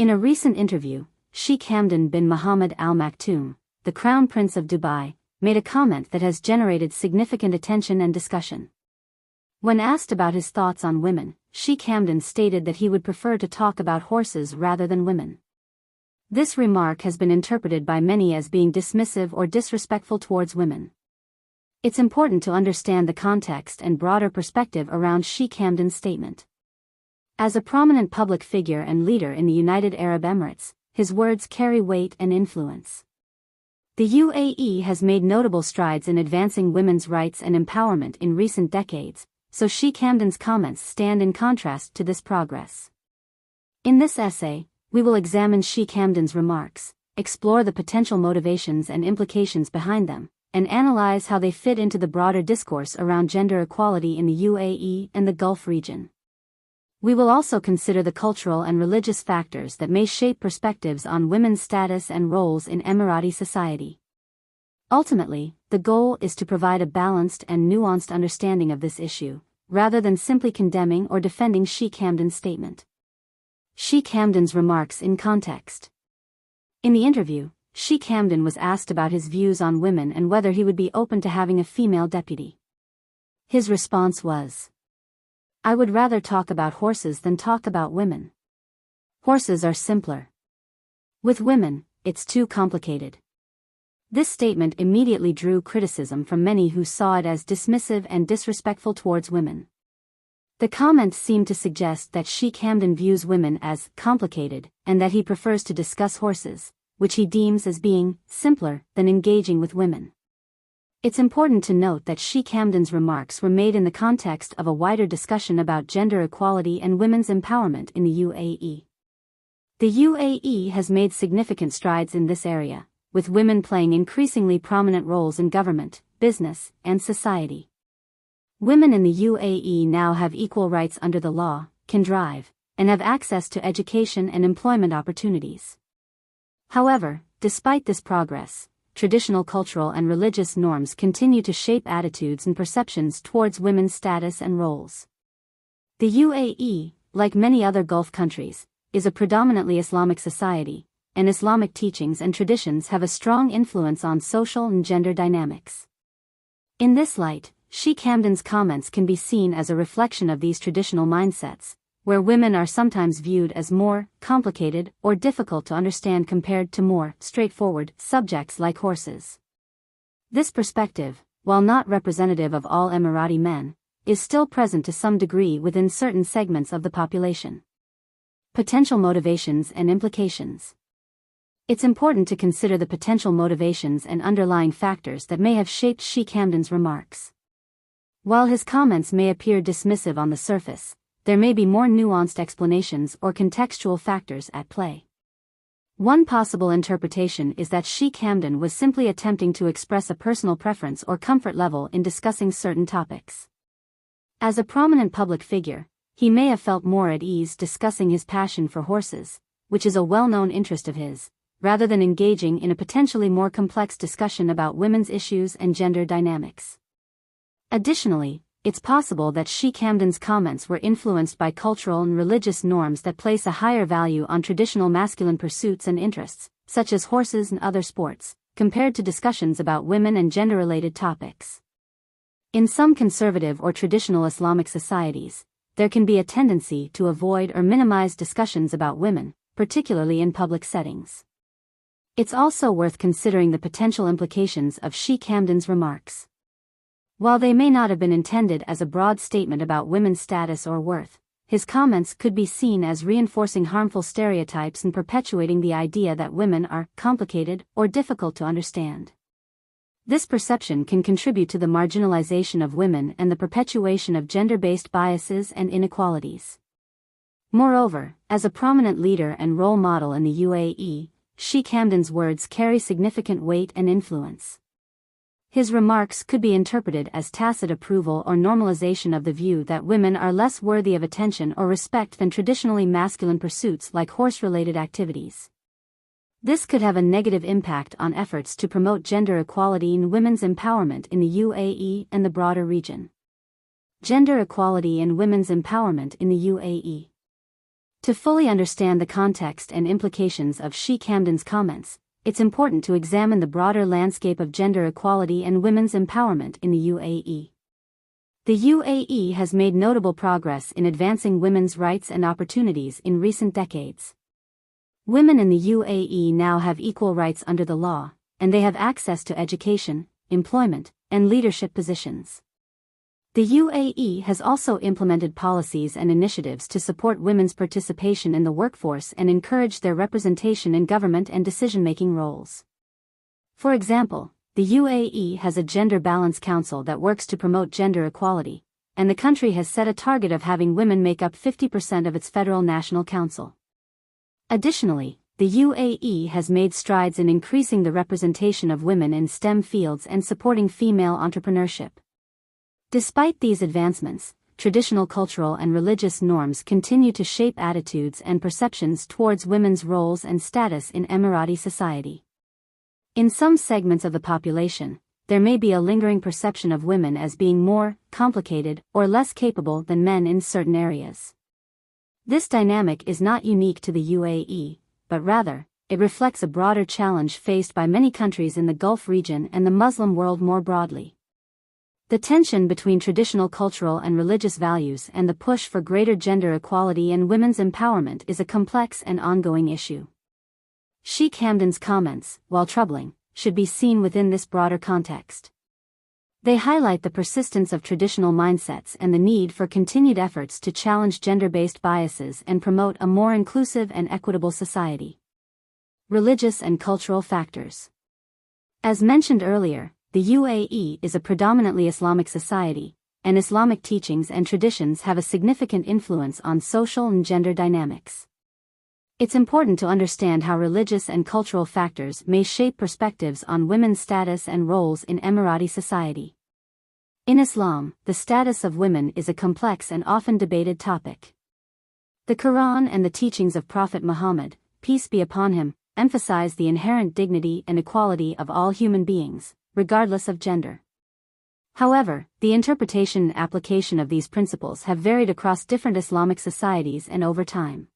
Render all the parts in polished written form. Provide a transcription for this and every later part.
In a recent interview, Sheikh Hamdan bin Mohammed Al Maktoum, the Crown Prince of Dubai, made a comment that has generated significant attention and discussion. When asked about his thoughts on women, Sheikh Hamdan stated that he would prefer to talk about horses rather than women. This remark has been interpreted by many as being dismissive or disrespectful towards women. It's important to understand the context and broader perspective around Sheikh Hamdan's statement. As a prominent public figure and leader in the United Arab Emirates, his words carry weight and influence. The UAE has made notable strides in advancing women's rights and empowerment in recent decades, so Sheikh Hamdan's comments stand in contrast to this progress. In this essay, we will examine Sheikh Hamdan's remarks, explore the potential motivations and implications behind them, and analyze how they fit into the broader discourse around gender equality in the UAE and the Gulf region. We will also consider the cultural and religious factors that may shape perspectives on women's status and roles in Emirati society. Ultimately, the goal is to provide a balanced and nuanced understanding of this issue, rather than simply condemning or defending Sheikh Hamdan's statement. Sheikh Hamdan's remarks in context. In the interview, Sheikh Hamdan was asked about his views on women and whether he would be open to having a female deputy. His response was, "I would rather talk about horses than talk about women. Horses are simpler. With women, it's too complicated." This statement immediately drew criticism from many who saw it as dismissive and disrespectful towards women. The comment seemed to suggest that Sheikh Hamdan views women as complicated and that he prefers to discuss horses, which he deems as being simpler than engaging with women. It's important to note that Sheikh Hamdan's remarks were made in the context of a wider discussion about gender equality and women's empowerment in the UAE. The UAE has made significant strides in this area, with women playing increasingly prominent roles in government, business, and society. Women in the UAE now have equal rights under the law, can drive, and have access to education and employment opportunities. However, despite this progress, traditional cultural and religious norms continue to shape attitudes and perceptions towards women's status and roles. The UAE, like many other Gulf countries, is a predominantly Islamic society, and Islamic teachings and traditions have a strong influence on social and gender dynamics. In this light, Sheikh Hamdan's comments can be seen as a reflection of these traditional mindsets, where women are sometimes viewed as more complicated or difficult to understand compared to more straightforward subjects like horses. This perspective, while not representative of all Emirati men, is still present to some degree within certain segments of the population. Potential motivations and implications. It's important to consider the potential motivations and underlying factors that may have shaped Sheikh Hamdan's remarks. While his comments may appear dismissive on the surface, there may be more nuanced explanations or contextual factors at play. One possible interpretation is that Sheikh Hamdan was simply attempting to express a personal preference or comfort level in discussing certain topics. As a prominent public figure, he may have felt more at ease discussing his passion for horses, which is a well-known interest of his, rather than engaging in a potentially more complex discussion about women's issues and gender dynamics. Additionally, it's possible that Sheikh Hamdan's comments were influenced by cultural and religious norms that place a higher value on traditional masculine pursuits and interests, such as horses and other sports, compared to discussions about women and gender-related topics. In some conservative or traditional Islamic societies, there can be a tendency to avoid or minimize discussions about women, particularly in public settings. It's also worth considering the potential implications of Sheikh Hamdan's remarks. While they may not have been intended as a broad statement about women's status or worth, his comments could be seen as reinforcing harmful stereotypes and perpetuating the idea that women are complicated or difficult to understand. This perception can contribute to the marginalization of women and the perpetuation of gender-based biases and inequalities. Moreover, as a prominent leader and role model in the UAE, Sheikh Hamdan's words carry significant weight and influence. His remarks could be interpreted as tacit approval or normalization of the view that women are less worthy of attention or respect than traditionally masculine pursuits like horse-related activities. This could have a negative impact on efforts to promote gender equality and women's empowerment in the UAE and the broader region. Gender equality and women's empowerment in the UAE. To fully understand the context and implications of Sheikh Hamdan's comments, it's important to examine the broader landscape of gender equality and women's empowerment in the UAE. The UAE has made notable progress in advancing women's rights and opportunities in recent decades. Women in the UAE now have equal rights under the law, and they have access to education, employment, and leadership positions. The UAE has also implemented policies and initiatives to support women's participation in the workforce and encourage their representation in government and decision-making roles. For example, the UAE has a Gender Balance Council that works to promote gender equality, and the country has set a target of having women make up 50% of its federal national council. Additionally, the UAE has made strides in increasing the representation of women in STEM fields and supporting female entrepreneurship. Despite these advancements, traditional cultural and religious norms continue to shape attitudes and perceptions towards women's roles and status in Emirati society. In some segments of the population, there may be a lingering perception of women as being more complicated or less capable than men in certain areas. This dynamic is not unique to the UAE, but rather, it reflects a broader challenge faced by many countries in the Gulf region and the Muslim world more broadly. The tension between traditional cultural and religious values and the push for greater gender equality and women's empowerment is a complex and ongoing issue. Sheikh Hamdan's comments, while troubling, should be seen within this broader context. They highlight the persistence of traditional mindsets and the need for continued efforts to challenge gender-based biases and promote a more inclusive and equitable society. Religious and cultural factors. As mentioned earlier, the UAE is a predominantly Islamic society, and Islamic teachings and traditions have a significant influence on social and gender dynamics. It's important to understand how religious and cultural factors may shape perspectives on women's status and roles in Emirati society. In Islam, the status of women is a complex and often debated topic. The Quran and the teachings of Prophet Muhammad, peace be upon him, emphasize the inherent dignity and equality of all human beings, regardless of gender. However, the interpretation and application of these principles have varied across different Islamic societies and over time.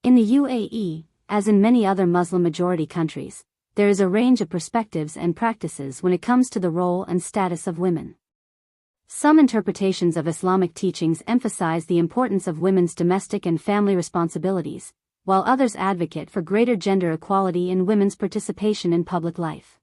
In the UAE, as in many other Muslim-majority countries, there is a range of perspectives and practices when it comes to the role and status of women. Some interpretations of Islamic teachings emphasize the importance of women's domestic and family responsibilities, while others advocate for greater gender equality and women's participation in public life.